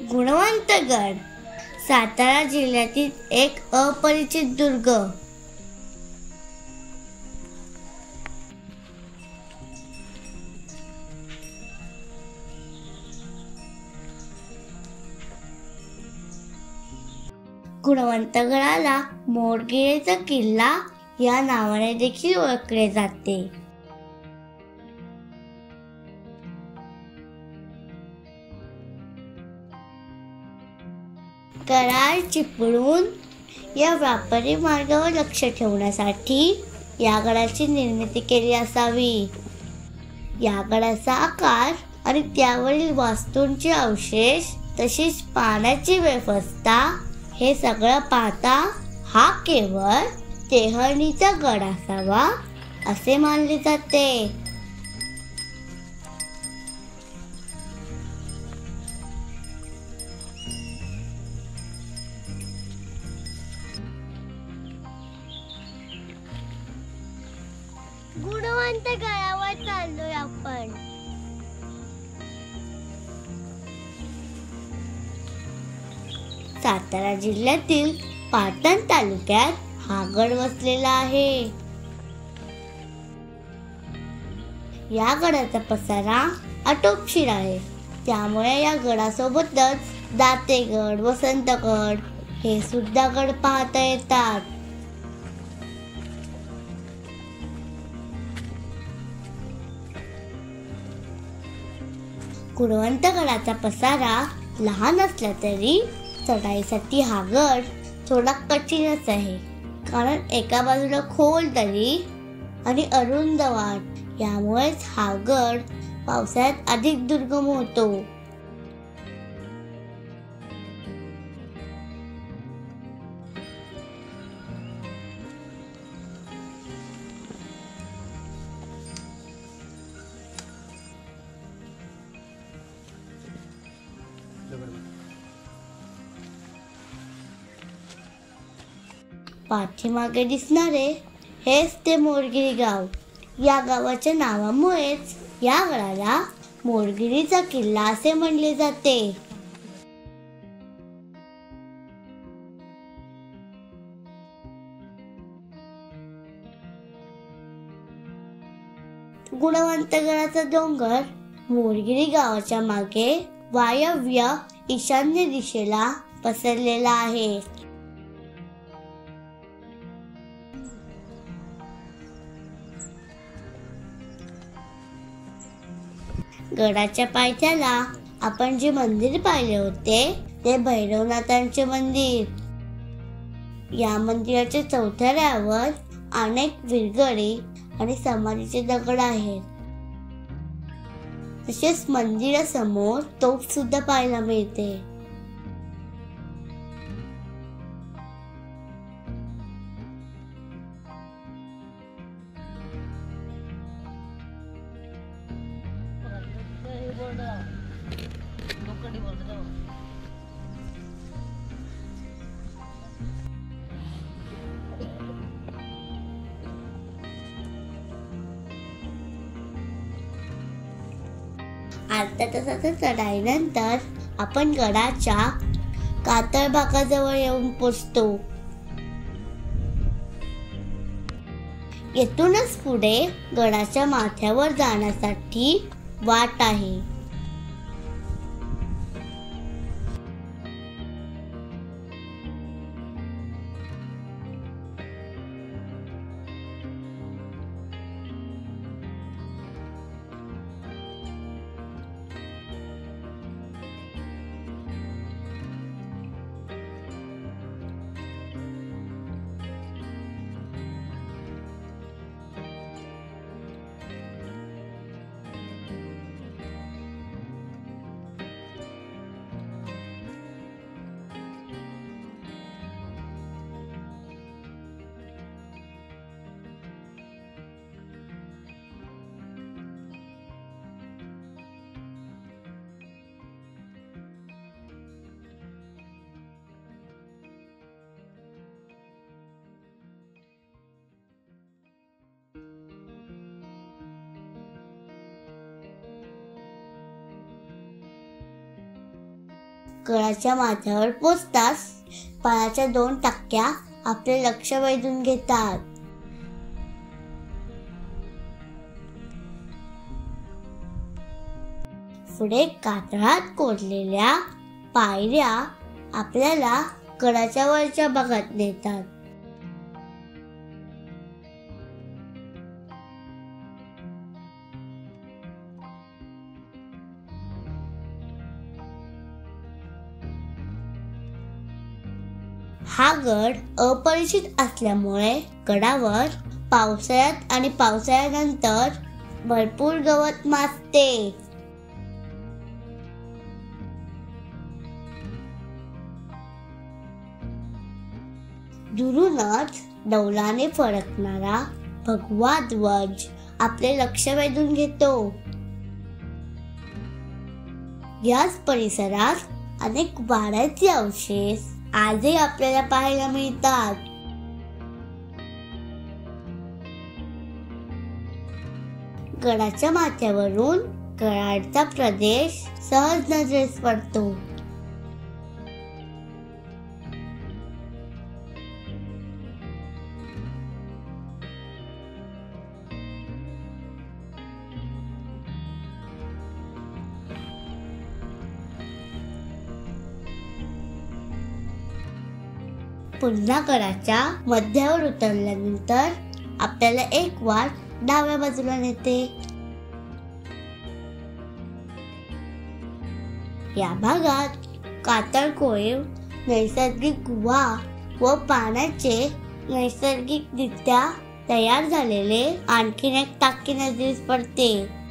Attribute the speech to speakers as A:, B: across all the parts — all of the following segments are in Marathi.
A: गुणवंतगड सातारा जिल्ह्यातील एक अपरिचित दुर्ग. गुणवंतगडाला मोरगिरीचा किल्ला या नावाने देखील ओळखले जाते. करार चिपळूण या व्यापारी मार्गावर लक्ष ठेवण्यासाठी या गडाची निर्मिती केली असावी. या गडाचा आकार आणि त्यावरील वास्तूंचे अवशेष तसेच पाण्याची व्यवस्था हे सगळं पाहता हा केवळ टेहळणीचा गड असावा असे मानले जाते. गुणवंतगडावर चाललोय आपण. सातारा जिल्ह्यातील पाटण तालुक्यात हा गड वसलेला आहे. या गडाचा पसारा आटोपशीर आहे. त्यामुळे या गडासोबतच दातेगड, वसंतगड हे सुद्धा गड पाहता येतात. गुणवंतगडाचा पसारा लहान असला तरी चढाईसाठी हा गड थोडा कठीणच आहे. कारण एका बाजूला खोल दरी आणि अरुंद वाट, यामुळेच हा गड पावसाळ्यात अधिक दुर्गम होतो. पाठीमागे दिसणारे हेच ते मोरगिरी गाव. या गावाच्या नावामुळेच या गडाला मोरगिरीचा किल्ला असे म्हणले जाते. गुणवंतगडाचा डोंगर मोरगिरी गावाच्या मागे वायव्य ईशान्य दिशेला पसरलेला आहे. गडाच्या पायथ्याला आपण जे मंदिर पाहिले होते ते भैरवनाथांचे मंदिर. या मंदिराच्या चौथऱ्यावर अनेक विरगळे आणि समाधीचे दगड आहेत. तसेच मंदिरासमोर तोफ सुद्धा पाहायला मिळते. अर्ध्या तासाच्या चढाईनंतर आपण गडाच्या कातळ भागाजवळ येऊन पोचतो. येथूनच पुढे गडाच्या माथ्यावर जाण्यासाठी वाट आहे. गडाच्या माथ्यावर पोचताच पाण्याच्या 2 टाक्या आपले लक्ष वेधून घेतात. पुढे कातळात कोरलेल्या पायऱ्या आपल्याला गडाच्या वरच्या भागात नेतात. हा गड अपरिचित असल्यामुळे गडावर पावसाळ्यात आणि पावसाळ्यानंतर भरपूर गवत माजते. दुरूनच डौलाने फडकणारा भगवा ध्वज आपले लक्ष वेधून घेतो. याच परिसरात अनेक वाड्याचे अवशेष आजही आपल्याला पाहायला मिळतात. गडाच्या माथ्यावरून कराडचा प्रदेश सहज नजरेस पडतो. पुन्हा गडाच्या मध्यावर उतरल्यानंतर आपल्याला एक वाट डाव्या बाजूला नेते. या भागात कातळकोळीव नैसर्गिक गुहा व पाण्याचे नैसर्गिकरित्या तयार झालेले आणखीन एक टाकी नजरेस पडते.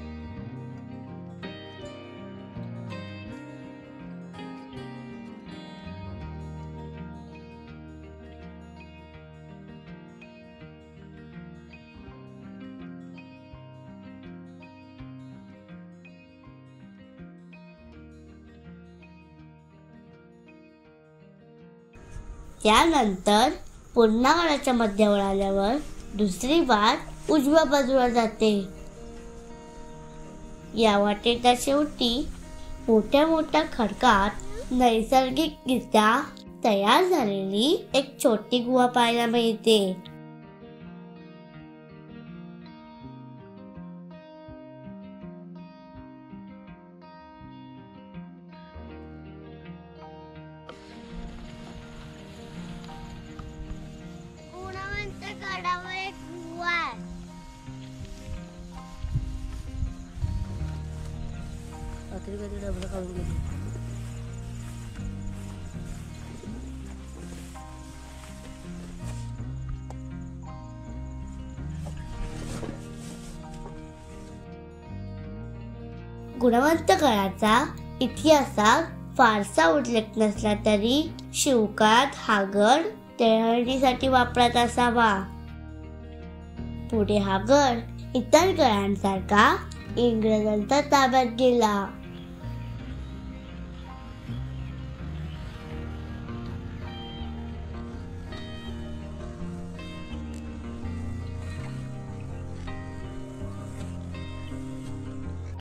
A: त्यानंतर पुन्हा गडाच्या मध्यावर आल्यावर दुसरी वाट उजव्या बाजूला जाते. या वाटेच्या शेवटी मोठ्या मोठ्या खडकात नैसर्गिकरित्या तयार झालेली एक छोटी गुहा पाहायला मिळते.
B: गडावर एक गुहा आहे.
A: गुणवंत गडाचा इतिहासात फारसा उल्लेख नसला तरी शिवकाळात हा गड टेहळणीसाठी वापरात असावा. पुढे हा गड इतर गडांसारखा इंग्रजांच्या ताब्यात गेला.